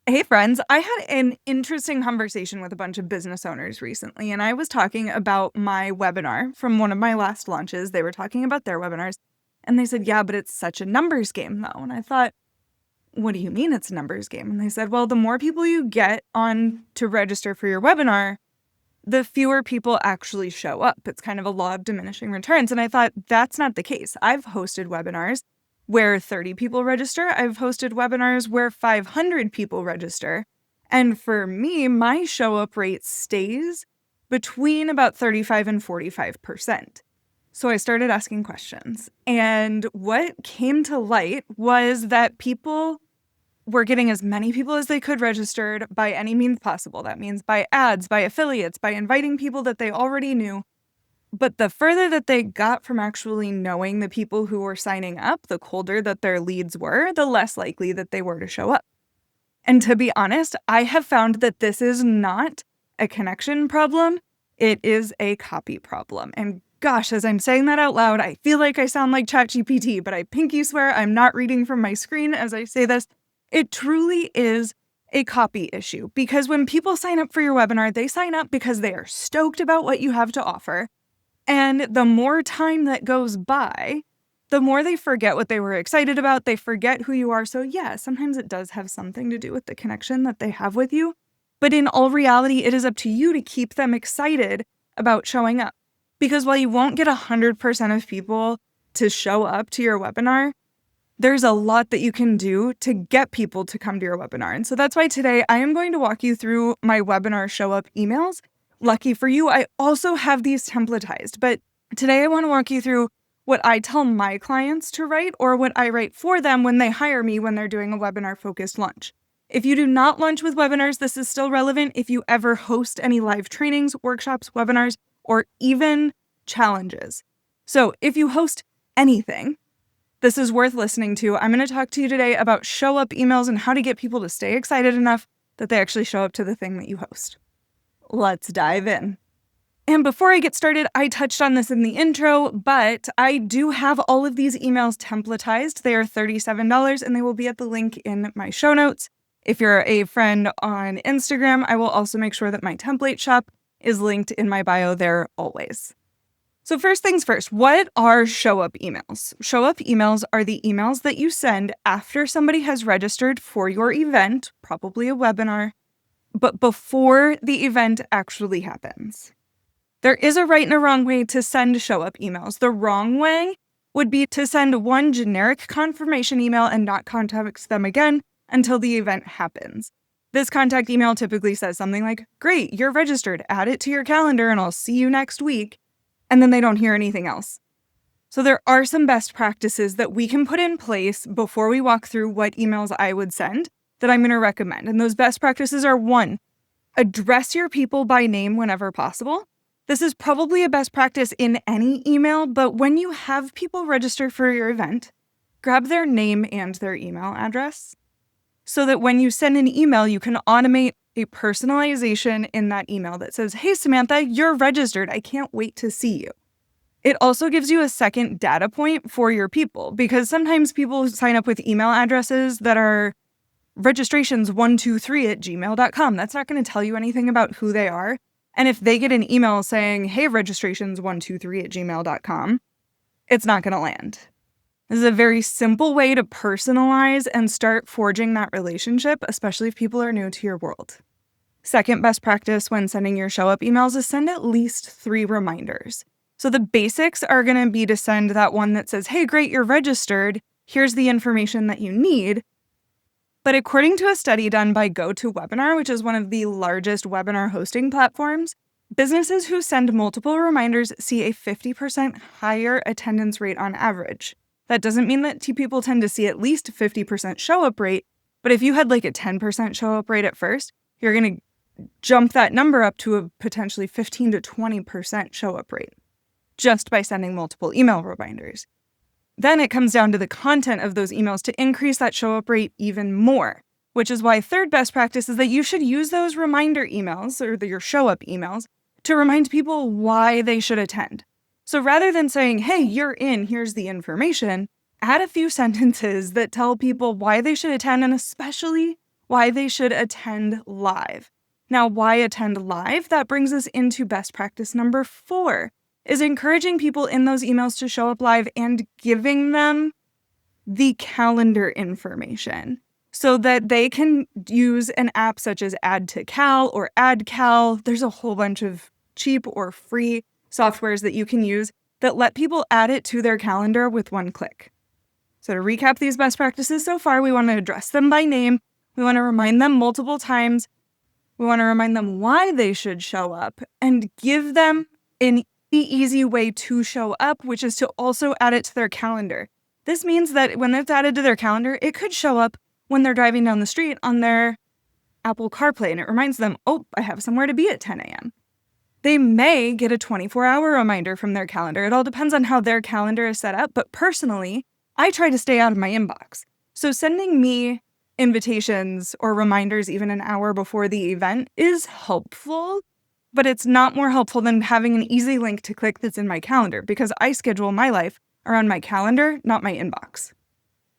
Hey friends, I had an interesting conversation with a bunch of business owners recently, and I was talking about my webinar from one of my last launches. They were talking about their webinars, and they said, yeah, but it's such a numbers game though. And I thought, what do you mean it's a numbers game? And they said, well, the more people you get on to register for your webinar, the fewer people actually show up. It's kind of a law of diminishing returns. And I thought, that's not the case. I've hosted webinars where 30 people register. I've hosted webinars where 500 people register. And for me, my show up rate stays between about 35 and 45%. So I started asking questions. And what came to light was that people were getting as many people as they could registered by any means possible. That means by ads, by affiliates, by inviting people that they already knew. But the further that they got from actually knowing the people who were signing up, the colder that their leads were, the less likely that they were to show up. And to be honest, I have found that this is not a connection problem. It is a copy problem. And gosh, as I'm saying that out loud, I feel like I sound like ChatGPT, but I pinky swear I'm not reading from my screen as I say this. It truly is a copy issue, because when people sign up for your webinar, they sign up because they are stoked about what you have to offer. And the more time that goes by, the more they forget what they were excited about. They forget who you are. So yeah, sometimes it does have something to do with the connection that they have with you. But in all reality, it is up to you to keep them excited about showing up. Because while you won't get 100% of people to show up to your webinar, there's a lot that you can do to get people to come to your webinar. And so that's why today I am going to walk you through my webinar show up emails. Lucky for you, I also have these templatized, but today I want to walk you through what I tell my clients to write or what I write for them when they hire me when they're doing a webinar focused launch. If you do not launch with webinars, this is still relevant if you ever host any live trainings, workshops, webinars, or even challenges. So if you host anything, this is worth listening to. I'm going to talk to you today about show up emails and how to get people to stay excited enough that they actually show up to the thing that you host. Let's dive in. And before I get started, I touched on this in the intro, but I do have all of these emails templatized. They are $37 and they will be at the link in my show notes. If you're a friend on Instagram, I will also make sure that my template shop is linked in my bio there always. So first things first, what are show-up emails? Show-up emails are the emails that you send after somebody has registered for your event, probably a webinar, but before the event actually happens. There is a right and a wrong way to send show-up emails. The wrong way would be to send one generic confirmation email and not contact them again until the event happens. This contact email typically says something like, great, you're registered, add it to your calendar and I'll see you next week. And then they don't hear anything else. So there are some best practices that we can put in place before we walk through what emails I would send that I'm going to recommend. And those best practices are: 1, address your people by name whenever possible. This is probably a best practice in any email, but when you have people register for your event, grab their name and their email address so that when you send an email, you can automate a personalization in that email that says, hey, Samantha, you're registered. I can't wait to see you. It also gives you a second data point for your people, because sometimes people sign up with email addresses that are registrations123@gmail.com. That's not going to tell you anything about who they are. And if they get an email saying, hey, registrations123@gmail.com, it's not going to land. This is a very simple way to personalize and start forging that relationship, especially if people are new to your world. Second best practice when sending your show-up emails is send at least 3 reminders. So the basics are going to be to send that one that says, hey, great, you're registered. Here's the information that you need. But according to a study done by GoToWebinar, which is one of the largest webinar hosting platforms, businesses who send multiple reminders see a 50% higher attendance rate on average. That doesn't mean that people tend to see at least 50% show-up rate, but if you had like a 10% show-up rate at first, you're going to jump that number up to a potentially 15 to 20% show-up rate just by sending multiple email reminders. Then it comes down to the content of those emails to increase that show-up rate even more, which is why third best practice is that you should use those reminder emails or your show-up emails to remind people why they should attend. So rather than saying, hey, you're in, here's the information, add a few sentences that tell people why they should attend, and especially why they should attend live. Now, why attend live? That brings us into best practice number 4, is encouraging people in those emails to show up live and giving them the calendar information so that they can use an app such as Add to Cal or AddCal. There's a whole bunch of cheap or free softwares that you can use that let people add it to their calendar with one click. So to recap these best practices so far, we want to address them by name. We want to remind them multiple times. We want to remind them why they should show up and give them an easy way to show up, which is to also add it to their calendar. This means that when it's added to their calendar, it could show up when they're driving down the street on their Apple CarPlay, and it reminds them, oh, I have somewhere to be at 10 a.m. They may get a 24-hour reminder from their calendar. It all depends on how their calendar is set up, but personally, I try to stay out of my inbox. So sending me invitations or reminders even an hour before the event is helpful, but it's not more helpful than having an easy link to click that's in my calendar because I schedule my life around my calendar, not my inbox.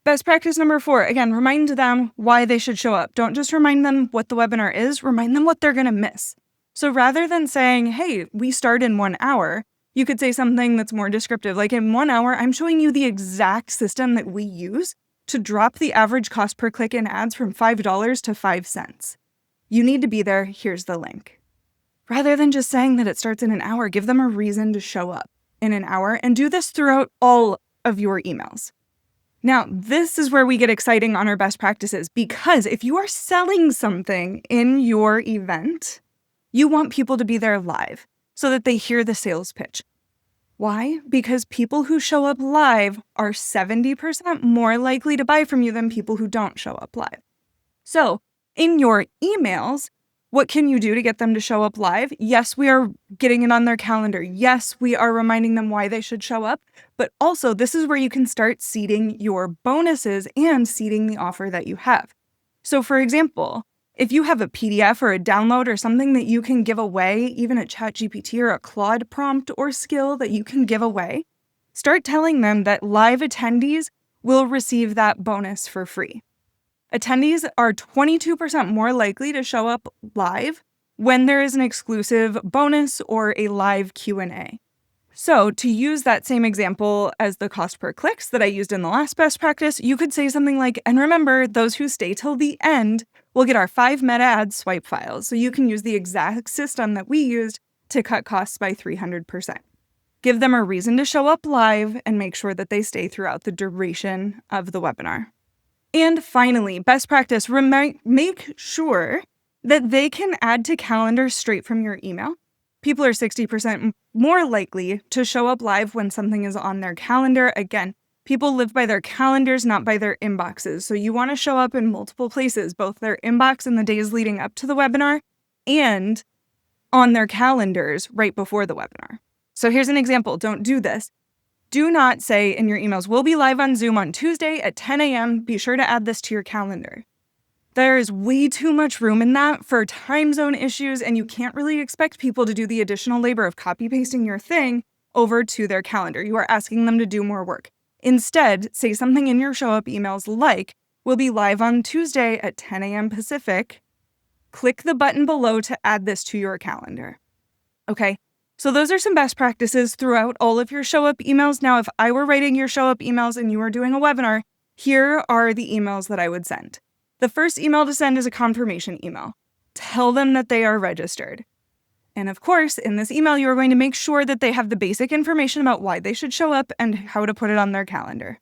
Best practice number 4, again, remind them why they should show up. Don't just remind them what the webinar is, remind them what they're going to miss. So rather than saying, hey, we start in 1 hour, you could say something that's more descriptive. Like in 1 hour, I'm showing you the exact system that we use to drop the average cost per click in ads from $5 to 5 cents. You need to be there. Here's the link. Rather than just saying that it starts in an hour, give them a reason to show up in an hour and do this throughout all of your emails. Now, this is where we get exciting on our best practices because if you are selling something in your event, you want people to be there live so that they hear the sales pitch. Why? Because people who show up live are 70% more likely to buy from you than people who don't show up live. So, in your emails, what can you do to get them to show up live? Yes, we are getting it on their calendar. Yes, we are reminding them why they should show up. But also, this is where you can start seeding your bonuses and seeding the offer that you have. So, for example, if you have a PDF or a download or something that you can give away, even a ChatGPT or a Claude prompt or skill that you can give away, start telling them that live attendees will receive that bonus for free. Attendees are 22% more likely to show up live when there is an exclusive bonus or a live Q&A. So to use that same example as the cost per clicks that I used in the last best practice, you could say something like, and remember, those who stay till the end will get our 5 meta ad swipe files. So you can use the exact system that we used to cut costs by 300%. Give them a reason to show up live and make sure that they stay throughout the duration of the webinar. And finally, best practice, make sure that they can add to calendar straight from your email. People are 60% more likely to show up live when something is on their calendar. Again, people live by their calendars, not by their inboxes. So you want to show up in multiple places, both their inbox in the days leading up to the webinar and on their calendars right before the webinar. So here's an example. Don't do this. Do not say in your emails, we'll be live on Zoom on Tuesday at 10 a.m. Be sure to add this to your calendar. There is way too much room in that for time zone issues, and you can't really expect people to do the additional labor of copy-pasting your thing over to their calendar. You are asking them to do more work. Instead, say something in your show-up emails like, we'll be live on Tuesday at 10 a.m. Pacific. Click the button below to add this to your calendar. Okay? So those are some best practices throughout all of your show-up emails. Now, if I were writing your show-up emails and you were doing a webinar, here are the emails that I would send. The first email to send is a confirmation email. Tell them that they are registered. And of course, in this email, you are going to make sure that they have the basic information about why they should show up and how to put it on their calendar.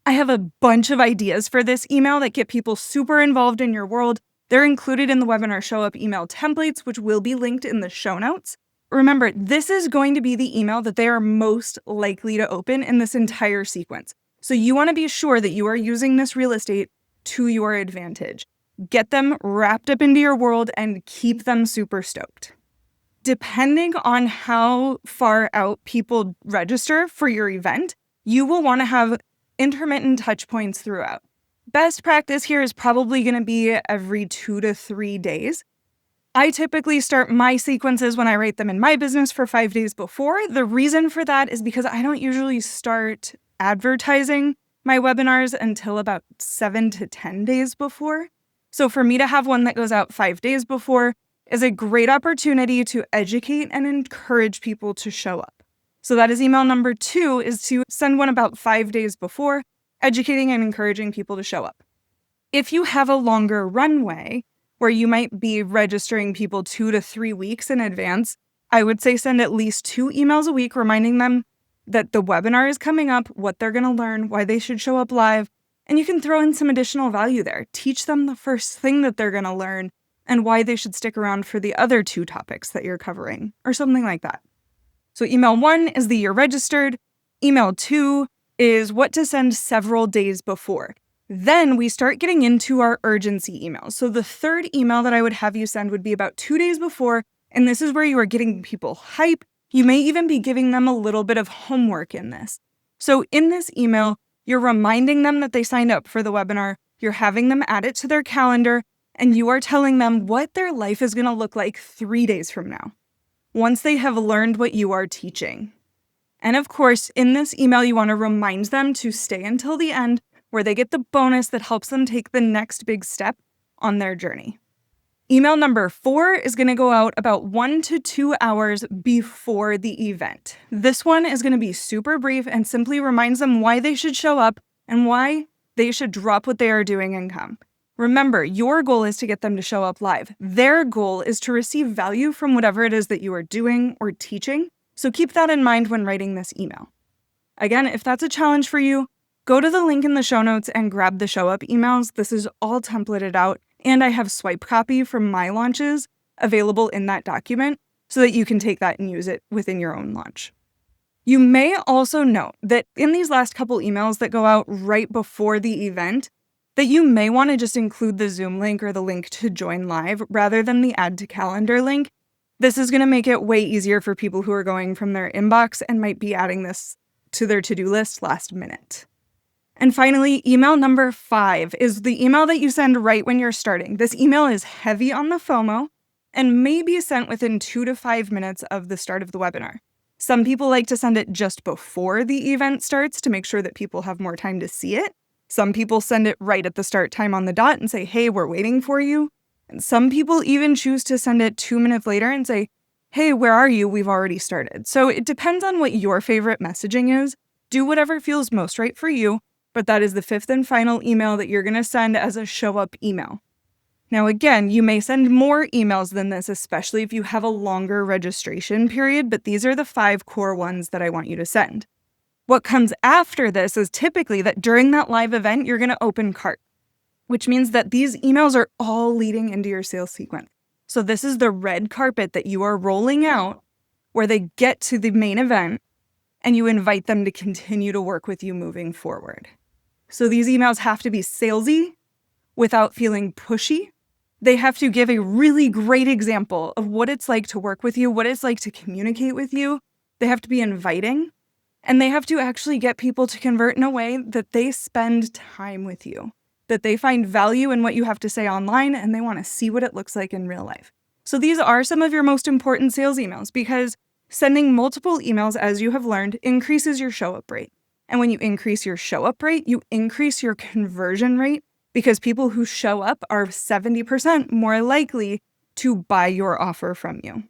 I have a bunch of ideas for this email that get people super involved in your world. They're included in the webinar show-up email templates, which will be linked in the show notes. Remember, this is going to be the email that they are most likely to open in this entire sequence. So you want to be sure that you are using this real estate to your advantage. Get them wrapped up into your world and keep them super stoked. Depending on how far out people register for your event, you will want to have intermittent touch points throughout. Best practice here is probably going to be every 2 to 3 days. I typically start my sequences when I write them in my business for 5 days before. The reason for that is because I don't usually start advertising my webinars until about 7 to 10 days before. So for me to have one that goes out 5 days before is a great opportunity to educate and encourage people to show up. So that is email number 2, is to send one about 5 days before, educating and encouraging people to show up. If you have a longer runway where you might be registering people 2 to 3 weeks in advance, I would say send at least 2 emails a week reminding them that the webinar is coming up, what they're going to learn, why they should show up live, and you can throw in some additional value there. Teach them the first thing that they're going to learn and why they should stick around for the other 2 topics that you're covering, or something like that. So email 1 is the year registered. Email 2 is what to send several days before. Then we start getting into our urgency emails. So the third email that I would have you send would be about 2 days before, and this is where you are getting people hype. You may even be giving them a little bit of homework in this. So in this email, you're reminding them that they signed up for the webinar, you're having them add it to their calendar, and you are telling them what their life is going to look like 3 days from now, once they have learned what you are teaching. And of course, in this email, you want to remind them to stay until the end, where they get the bonus that helps them take the next big step on their journey. Email number 4 is going to go out about 1 to 2 hours before the event. This one is going to be super brief and simply reminds them why they should show up and why they should drop what they are doing and come. Remember, your goal is to get them to show up live. Their goal is to receive value from whatever it is that you are doing or teaching. So keep that in mind when writing this email. Again, if that's a challenge for you, go to the link in the show notes and grab the show up emails. This is all templated out, and I have swipe copy from my launches available in that document so that you can take that and use it within your own launch. You may also note that in these last couple emails that go out right before the event, that you may want to just include the Zoom link or the link to join live rather than the add to calendar link. This is going to make it way easier for people who are going from their inbox and might be adding this to their to-do list last minute. And finally, email number 5 is the email that you send right when you're starting. This email is heavy on the FOMO and may be sent within 2 to 5 minutes of the start of the webinar. Some people like to send it just before the event starts to make sure that people have more time to see it. Some people send it right at the start time on the dot and say, hey, we're waiting for you. And some people even choose to send it 2 minutes later and say, hey, where are you? We've already started. So it depends on what your favorite messaging is. Do whatever feels most right for you, but that is the 5th and final email that you're going to send as a show up email. Now, again, you may send more emails than this, especially if you have a longer registration period, but these are the 5 core ones that I want you to send. What comes after this is typically that during that live event, you're going to open cart, which means that these emails are all leading into your sales sequence. So this is the red carpet that you are rolling out where they get to the main event and you invite them to continue to work with you moving forward. So these emails have to be salesy without feeling pushy. They have to give a really great example of what it's like to work with you, what it's like to communicate with you. They have to be inviting, and they have to actually get people to convert in a way that they spend time with you, that they find value in what you have to say online, and they want to see what it looks like in real life. So these are some of your most important sales emails because sending multiple emails, as you have learned, increases your show-up rate. And when you increase your show-up rate, you increase your conversion rate because people who show up are 70% more likely to buy your offer from you.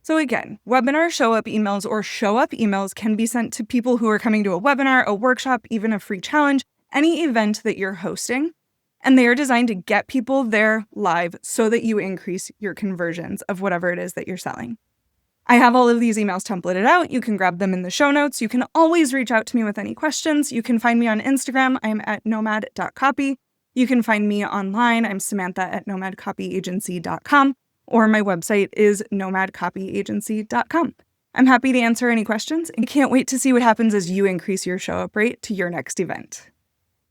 So again, webinar show-up emails or show-up emails can be sent to people who are coming to a webinar, a workshop, even a free challenge, any event that you're hosting. And they are designed to get people there live so that you increase your conversions of whatever it is that you're selling. I have all of these emails templated out. You can grab them in the show notes. You can always reach out to me with any questions. You can find me on Instagram. I'm at nomad.copy. You can find me online. I'm Samantha at nomadcopyagency.com, or my website is nomadcopyagency.com. I'm happy to answer any questions and can't wait to see what happens as you increase your show up rate to your next event.